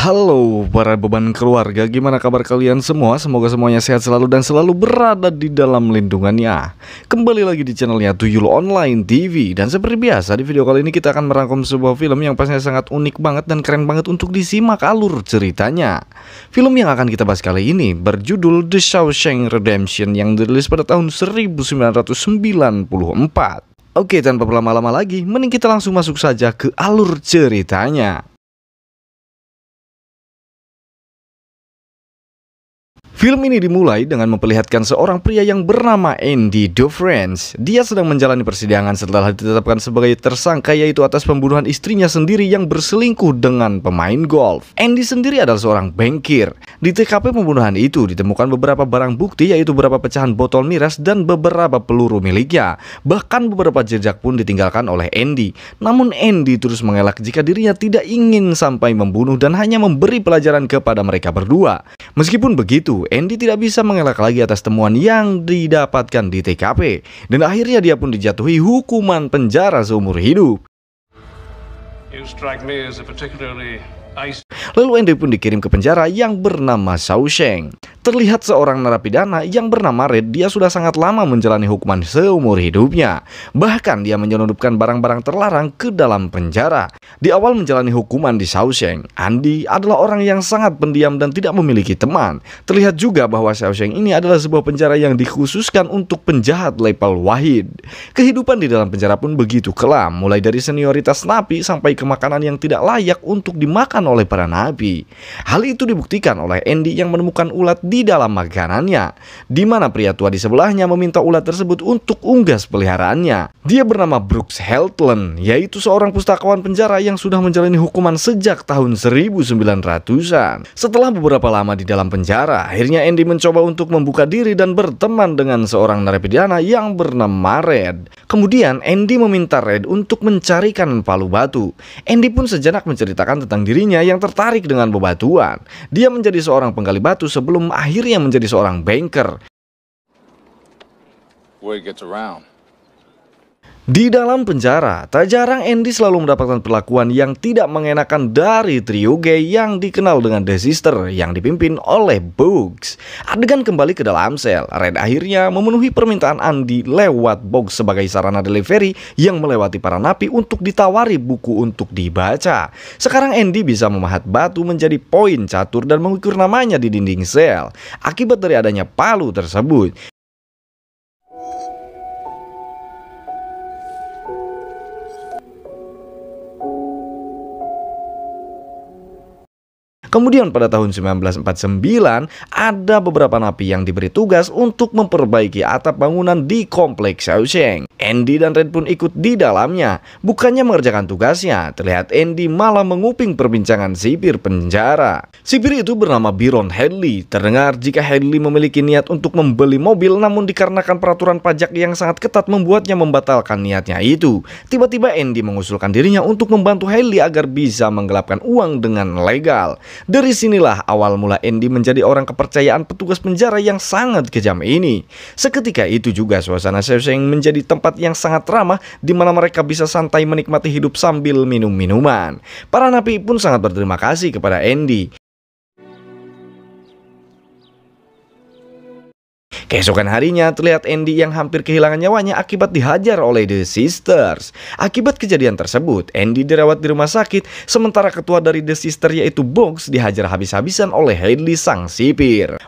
Halo para beban keluarga, gimana kabar kalian semua? Semoga semuanya sehat selalu dan selalu berada di dalam lindungannya. Kembali lagi di channelnya Tuyul Online TV. Dan seperti biasa di video kali ini kita akan merangkum sebuah film yang pastinya sangat unik banget dan keren banget untuk disimak alur ceritanya. Film yang akan kita bahas kali ini berjudul The Shawshank Redemption yang dirilis pada tahun 1994. Oke, tanpa berlama-lama lagi, mending kita langsung masuk saja ke alur ceritanya. Film ini dimulai dengan memperlihatkan seorang pria yang bernama Andy Dufresne. Dia sedang menjalani persidangan setelah ditetapkan sebagai tersangka, yaitu atas pembunuhan istrinya sendiri yang berselingkuh dengan pemain golf. Andy sendiri adalah seorang bankir. Di TKP pembunuhan itu ditemukan beberapa barang bukti, yaitu beberapa pecahan botol miras dan beberapa peluru miliknya. Bahkan beberapa jejak pun ditinggalkan oleh Andy. Namun Andy terus mengelak jika dirinya tidak ingin sampai membunuh dan hanya memberi pelajaran kepada mereka berdua. Meskipun begitu, Andy tidak bisa mengelak lagi atas temuan yang didapatkan di TKP, dan akhirnya dia pun dijatuhi hukuman penjara seumur hidup. Lalu Andy pun dikirim ke penjara yang bernama Shawshank. Terlihat seorang narapidana yang bernama Red, dia sudah sangat lama menjalani hukuman seumur hidupnya. Bahkan dia menyelundupkan barang-barang terlarang ke dalam penjara. Di awal menjalani hukuman di Shawshank, Andy adalah orang yang sangat pendiam dan tidak memiliki teman. Terlihat juga bahwa Shawshank ini adalah sebuah penjara yang dikhususkan untuk penjahat level wahid. Kehidupan di dalam penjara pun begitu kelam, mulai dari senioritas napi sampai ke makanan yang tidak layak untuk dimakan oleh para napi. Hal itu dibuktikan oleh Andy yang menemukan ulat di dalam makanannya, di mana pria tua di sebelahnya meminta ulat tersebut untuk unggas peliharaannya. Dia bernama Brooks Heltland, yaitu seorang pustakawan penjara yang sudah menjalani hukuman sejak tahun 1900-an. Setelah beberapa lama di dalam penjara, akhirnya Andy mencoba untuk membuka diri dan berteman dengan seorang narapidana yang bernama Red. Kemudian Andy meminta Red untuk mencarikan palu batu. Andy pun sejenak menceritakan tentang dirinya yang tertarik dengan bebatuan. Dia menjadi seorang penggali batu sebelum akhirnya menjadi seorang banker. Di dalam penjara, tak jarang Andy selalu mendapatkan perlakuan yang tidak mengenakan dari trio gay yang dikenal dengan The Sister yang dipimpin oleh Bugs. Adegan kembali ke dalam sel, Red akhirnya memenuhi permintaan Andy lewat Bugs sebagai sarana delivery yang melewati para napi untuk ditawari buku untuk dibaca. Sekarang Andy bisa memahat batu menjadi poin catur dan mengukur namanya di dinding sel. Akibat dari adanya palu tersebut, kemudian pada tahun 1949 ada beberapa napi yang diberi tugas untuk memperbaiki atap bangunan di kompleks Shawshank. Andy dan Red pun ikut di dalamnya. Bukannya mengerjakan tugasnya, terlihat Andy malah menguping perbincangan sipir penjara. Sipir itu bernama Byron Hadley. Terdengar jika Hadley memiliki niat untuk membeli mobil, namun dikarenakan peraturan pajak yang sangat ketat membuatnya membatalkan niatnya itu. Tiba-tiba Andy mengusulkan dirinya untuk membantu Hadley agar bisa menggelapkan uang dengan legal. Dari sinilah awal mula Andy menjadi orang kepercayaan petugas penjara yang sangat kejam ini. Seketika itu juga suasana Shawshank menjadi tempat yang sangat ramah, di mana mereka bisa santai menikmati hidup sambil minum minuman. Para napi pun sangat berterima kasih kepada Andy. Keesokan harinya terlihat Andy yang hampir kehilangan nyawanya akibat dihajar oleh The Sisters. Akibat kejadian tersebut, Andy dirawat di rumah sakit, sementara ketua dari The Sisters yaitu Bugs dihajar habis-habisan oleh Hadley sang sipir.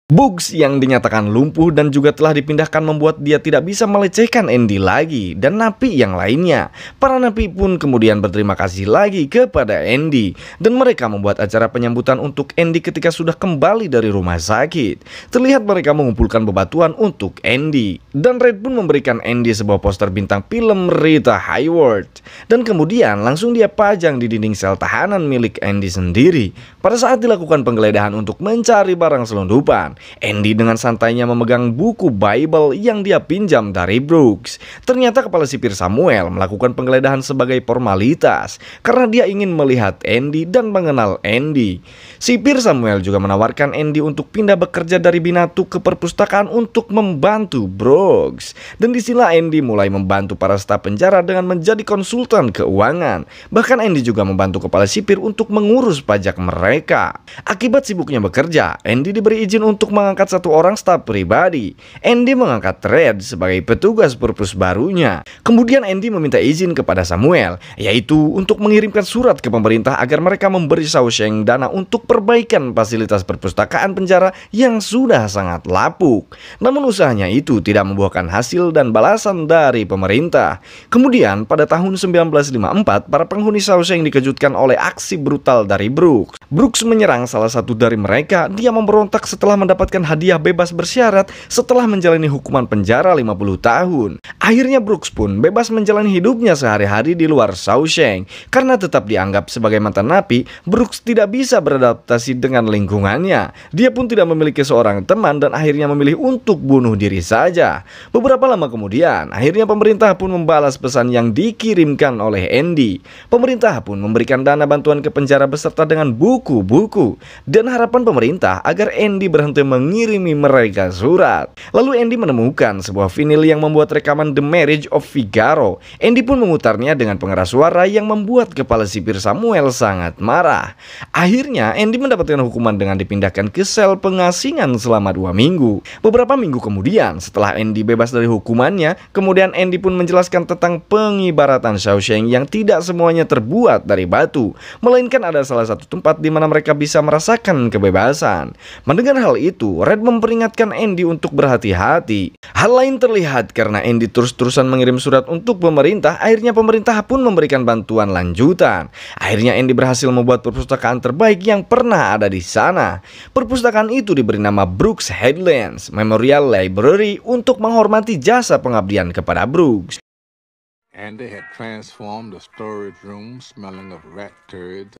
Bugs yang dinyatakan lumpuh dan juga telah dipindahkan membuat dia tidak bisa melecehkan Andy lagi dan napi yang lainnya. Para napi pun kemudian berterima kasih lagi kepada Andy dan mereka membuat acara penyambutan untuk Andy ketika sudah kembali dari rumah sakit. Terlihat mereka mengumpulkan bebatuan untuk Andy dan Red pun memberikan Andy sebuah poster bintang film Rita Hayworth dan kemudian langsung dia pajang di dinding sel tahanan milik Andy sendiri. Pada saat dilakukan penggeledahan untuk mencari barang selundupan, Andy dengan santainya memegang buku Bible yang dia pinjam dari Brooks. Ternyata kepala sipir Samuel melakukan penggeledahan sebagai formalitas karena dia ingin melihat Andy dan mengenal Andy. Sipir Samuel juga menawarkan Andy untuk pindah bekerja dari Binatu ke perpustakaan untuk membantu Brooks. Dan disinilah Andy mulai membantu para staf penjara dengan menjadi konsultan keuangan. Bahkan Andy juga membantu kepala sipir untuk mengurus pajak mereka. Akibat sibuknya bekerja, Andy diberi izin untuk mengangkat satu orang staf pribadi. Andy mengangkat Red sebagai petugas purpus barunya. Kemudian Andy meminta izin kepada Samuel, yaitu untuk mengirimkan surat ke pemerintah agar mereka memberi Shawshank dana untuk perbaikan fasilitas perpustakaan penjara yang sudah sangat lapuk. Namun usahanya itu tidak membuahkan hasil dan balasan dari pemerintah. Kemudian pada tahun 1954, para penghuni Shawshank dikejutkan oleh aksi brutal dari Brooks. Brooks menyerang salah satu dari mereka. Dia memberontak setelah mendapatkan hadiah bebas bersyarat setelah menjalani hukuman penjara 50 tahun. Akhirnya Brooks pun bebas menjalani hidupnya sehari-hari di luar Shawshank. Karena tetap dianggap sebagai mantan napi, Brooks tidak bisa beradaptasi dengan lingkungannya. Dia pun tidak memiliki seorang teman dan akhirnya memilih untuk bunuh diri saja. Beberapa lama kemudian, akhirnya pemerintah pun membalas pesan yang dikirimkan oleh Andy. Pemerintah pun memberikan dana bantuan ke penjara beserta dengan buku-buku dan harapan pemerintah agar Andy berhenti mengirimi mereka surat. Lalu Andy menemukan sebuah vinil yang membuat rekaman The Marriage of Figaro. Andy pun memutarnya dengan pengeras suara yang membuat kepala sipir Samuel sangat marah. Akhirnya Andy mendapatkan hukuman dengan dipindahkan ke sel pengasingan selama 2 minggu. Beberapa minggu kemudian, setelah Andy bebas dari hukumannya, kemudian Andy pun menjelaskan tentang pengibaratan Shawshank yang tidak semuanya terbuat dari batu, melainkan ada salah satu tempat di mana mereka bisa merasakan kebebasan. Mendengar hal itu, Red memperingatkan Andy untuk berhati-hati. Hal lain terlihat karena Andy terus-terusan mengirim surat untuk pemerintah. Akhirnya pemerintah pun memberikan bantuan lanjutan. Akhirnya Andy berhasil membuat perpustakaan terbaik yang pernah ada di sana. Perpustakaan itu diberi nama Brooks Headlands Memorial Library untuk menghormati jasa pengabdian kepada Brooks. Andy had transformed the storage room smelling of rat turds.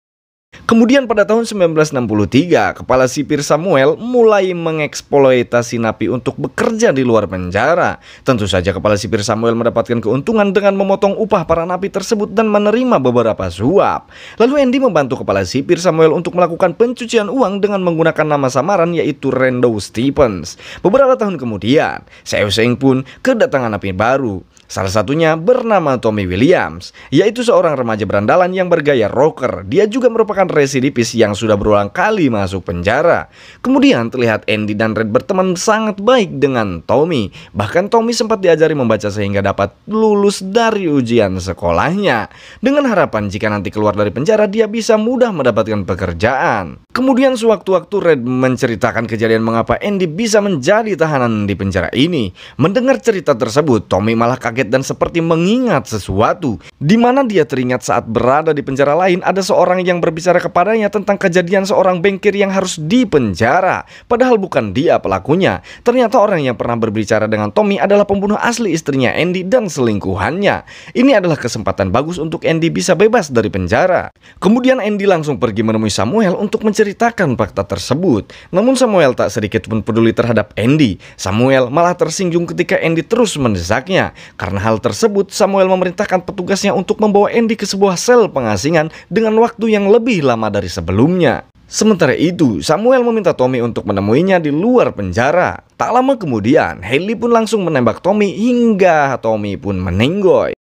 Kemudian pada tahun 1963, kepala sipir Samuel mulai mengeksploitasi napi untuk bekerja di luar penjara. Tentu saja kepala sipir Samuel mendapatkan keuntungan dengan memotong upah para napi tersebut dan menerima beberapa suap. Lalu Andy membantu kepala sipir Samuel untuk melakukan pencucian uang dengan menggunakan nama samaran yaitu Rando Stephens. Beberapa tahun kemudian, Shawshank pun kedatangan napi baru. Salah satunya bernama Tommy Williams, yaitu seorang remaja berandalan yang bergaya rocker. Dia juga merupakan residivis yang sudah berulang kali masuk penjara. Kemudian terlihat Andy dan Red berteman sangat baik dengan Tommy. Bahkan Tommy sempat diajari membaca sehingga dapat lulus dari ujian sekolahnya. Dengan harapan jika nanti keluar dari penjara dia bisa mudah mendapatkan pekerjaan. Kemudian sewaktu-waktu Red menceritakan kejadian mengapa Andy bisa menjadi tahanan di penjara ini. Mendengar cerita tersebut, Tommy malah kaget dan seperti mengingat sesuatu, di mana dia teringat saat berada di penjara lain ada seorang yang berbicara kepadanya tentang kejadian seorang bankir yang harus dipenjara. Padahal bukan dia pelakunya. Ternyata orang yang pernah berbicara dengan Tommy adalah pembunuh asli istrinya Andy dan selingkuhannya. Ini adalah kesempatan bagus untuk Andy bisa bebas dari penjara. Kemudian Andy langsung pergi menemui Samuel untuk menceritakan fakta tersebut. Namun Samuel tak sedikit pun peduli terhadap Andy. Samuel malah tersinggung ketika Andy terus mendesaknya. Karena hal tersebut, Samuel memerintahkan petugasnya untuk membawa Andy ke sebuah sel pengasingan dengan waktu yang lebih lama dari sebelumnya. Sementara itu, Samuel meminta Tommy untuk menemuinya di luar penjara. Tak lama kemudian, Haley pun langsung menembak Tommy hingga Tommy pun meninggoy.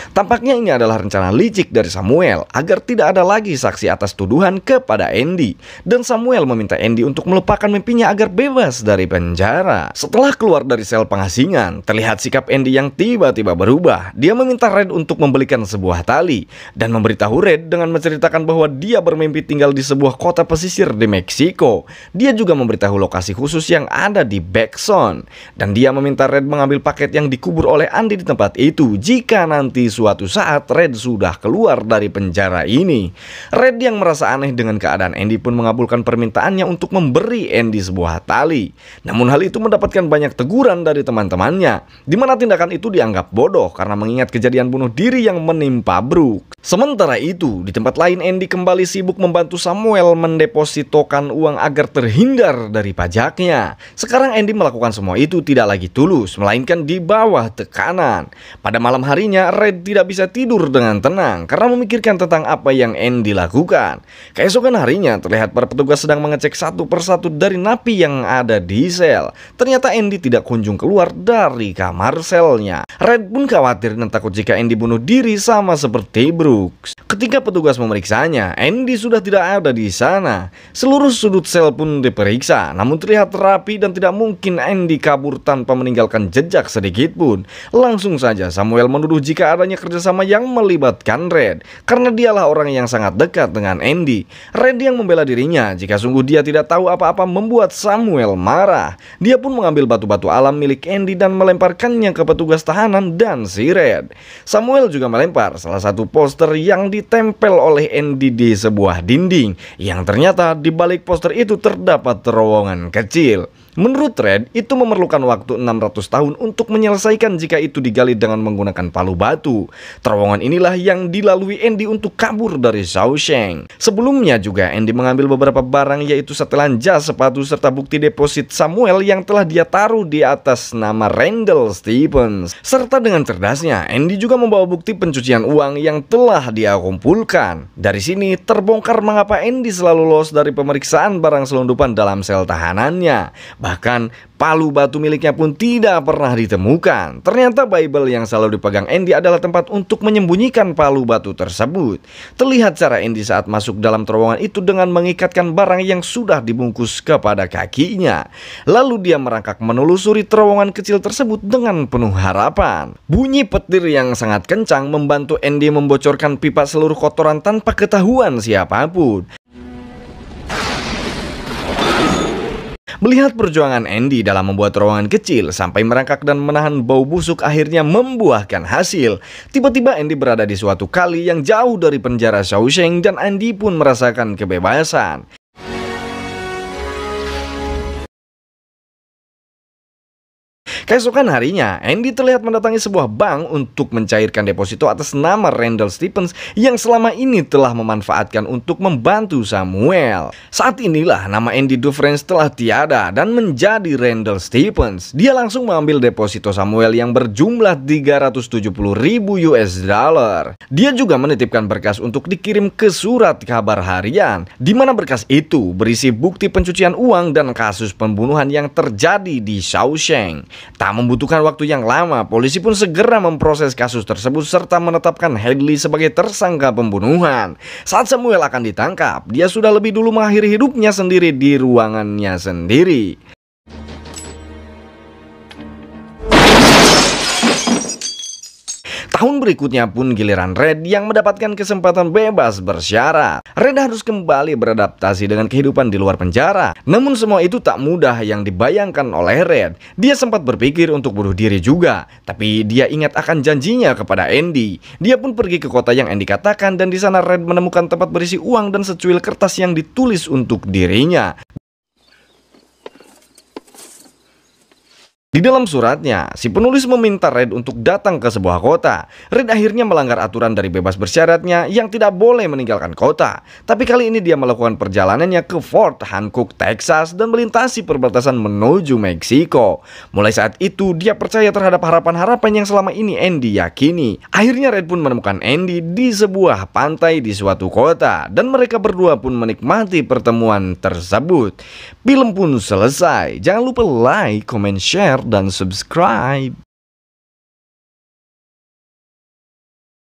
Tampaknya ini adalah rencana licik dari Samuel agar tidak ada lagi saksi atas tuduhan kepada Andy. Dan Samuel meminta Andy untuk melupakan mimpinya agar bebas dari penjara. Setelah keluar dari sel pengasingan, terlihat sikap Andy yang tiba-tiba berubah. Dia meminta Red untuk membelikan sebuah tali dan memberitahu Red dengan menceritakan bahwa dia bermimpi tinggal di sebuah kota pesisir di Meksiko. Dia juga memberitahu lokasi khusus yang ada di Backson. Dan dia meminta Red mengambil paket yang dikubur oleh Andy di tempat itu jika nanti suatu suatu saat Red sudah keluar dari penjara ini. Red yang merasa aneh dengan keadaan Andy pun mengabulkan permintaannya untuk memberi Andy sebuah tali. Namun hal itu mendapatkan banyak teguran dari teman-temannya, di mana tindakan itu dianggap bodoh karena mengingat kejadian bunuh diri yang menimpa Brooks. Sementara itu, di tempat lain Andy kembali sibuk membantu Samuel mendepositokan uang agar terhindar dari pajaknya. Sekarang Andy melakukan semua itu tidak lagi tulus, melainkan di bawah tekanan. Pada malam harinya, Red tidak bisa tidur dengan tenang karena memikirkan tentang apa yang Andy lakukan. Keesokan harinya, terlihat para petugas sedang mengecek satu persatu dari napi yang ada di sel. Ternyata Andy tidak kunjung keluar dari kamar selnya. Red pun khawatir dan takut jika Andy bunuh diri sama seperti Brooks. Ketika petugas memeriksanya, Andy sudah tidak ada di sana. Seluruh sudut sel pun diperiksa, namun terlihat rapi dan tidak mungkin Andy kabur tanpa meninggalkan jejak sedikit pun. Langsung saja Samuel menuduh jika adanya kerjasama yang melibatkan Red, karena dialah orang yang sangat dekat dengan Andy. Red yang membela dirinya jika sungguh dia tidak tahu apa-apa membuat Samuel marah. Dia pun mengambil batu-batu alam milik Andy dan melemparkannya ke petugas tahanan dan si Red. Samuel juga melempar salah satu poster yang ditempel oleh Andy di sebuah dinding, yang ternyata di balik poster itu terdapat terowongan kecil. Menurut Red, itu memerlukan waktu 600 tahun untuk menyelesaikan jika itu digali dengan menggunakan palu batu. Terowongan inilah yang dilalui Andy untuk kabur dari Shawshank. Sebelumnya juga Andy mengambil beberapa barang, yaitu setelan jas, sepatu, serta bukti deposit Samuel yang telah dia taruh di atas nama Randall Stephens. Serta dengan cerdasnya, Andy juga membawa bukti pencucian uang yang telah dia kumpulkan. Dari sini terbongkar mengapa Andy selalu lolos dari pemeriksaan barang selundupan dalam sel tahanannya. Bahkan palu batu miliknya pun tidak pernah ditemukan. Ternyata Bible yang selalu dipegang Andy adalah tempat untuk menyembunyikan palu batu tersebut. Terlihat cara Andy saat masuk dalam terowongan itu dengan mengikatkan barang yang sudah dibungkus kepada kakinya. Lalu dia merangkak menelusuri terowongan kecil tersebut dengan penuh harapan. Bunyi petir yang sangat kencang membantu Andy membocorkan pipa seluruh kotoran tanpa ketahuan siapapun. Melihat perjuangan Andy dalam membuat terowongan kecil sampai merangkak dan menahan bau busuk akhirnya membuahkan hasil. Tiba-tiba Andy berada di suatu kali yang jauh dari penjara Shawshank dan Andy pun merasakan kebebasan. Keesokan harinya, Andy terlihat mendatangi sebuah bank untuk mencairkan deposito atas nama Randall Stephens yang selama ini telah memanfaatkan untuk membantu Samuel. Saat inilah nama Andy Dufresne telah tiada dan menjadi Randall Stephens. Dia langsung mengambil deposito Samuel yang berjumlah 370.000 US dollar. Dia juga menitipkan berkas untuk dikirim ke surat kabar harian, di mana berkas itu berisi bukti pencucian uang dan kasus pembunuhan yang terjadi di Shawshank. Tak membutuhkan waktu yang lama, polisi pun segera memproses kasus tersebut serta menetapkan Hadley sebagai tersangka pembunuhan. Saat Samuel akan ditangkap, dia sudah lebih dulu mengakhiri hidupnya sendiri di ruangannya sendiri. Tahun berikutnya pun giliran Red yang mendapatkan kesempatan bebas bersyarat. Red harus kembali beradaptasi dengan kehidupan di luar penjara. Namun semua itu tak mudah yang dibayangkan oleh Red. Dia sempat berpikir untuk bunuh diri juga, tapi dia ingat akan janjinya kepada Andy. Dia pun pergi ke kota yang Andy katakan dan di sana Red menemukan tempat berisi uang dan secuil kertas yang ditulis untuk dirinya. Di dalam suratnya, si penulis meminta Red untuk datang ke sebuah kota. Red akhirnya melanggar aturan dari bebas bersyaratnya yang tidak boleh meninggalkan kota. Tapi kali ini dia melakukan perjalanannya ke Fort Hancock, Texas dan melintasi perbatasan menuju Meksiko. Mulai saat itu, dia percaya terhadap harapan-harapan yang selama ini Andy yakini. Akhirnya Red pun menemukan Andy di sebuah pantai di suatu kota dan mereka berdua pun menikmati pertemuan tersebut. Film pun selesai. Jangan lupa like, comment, share, dan subscribe.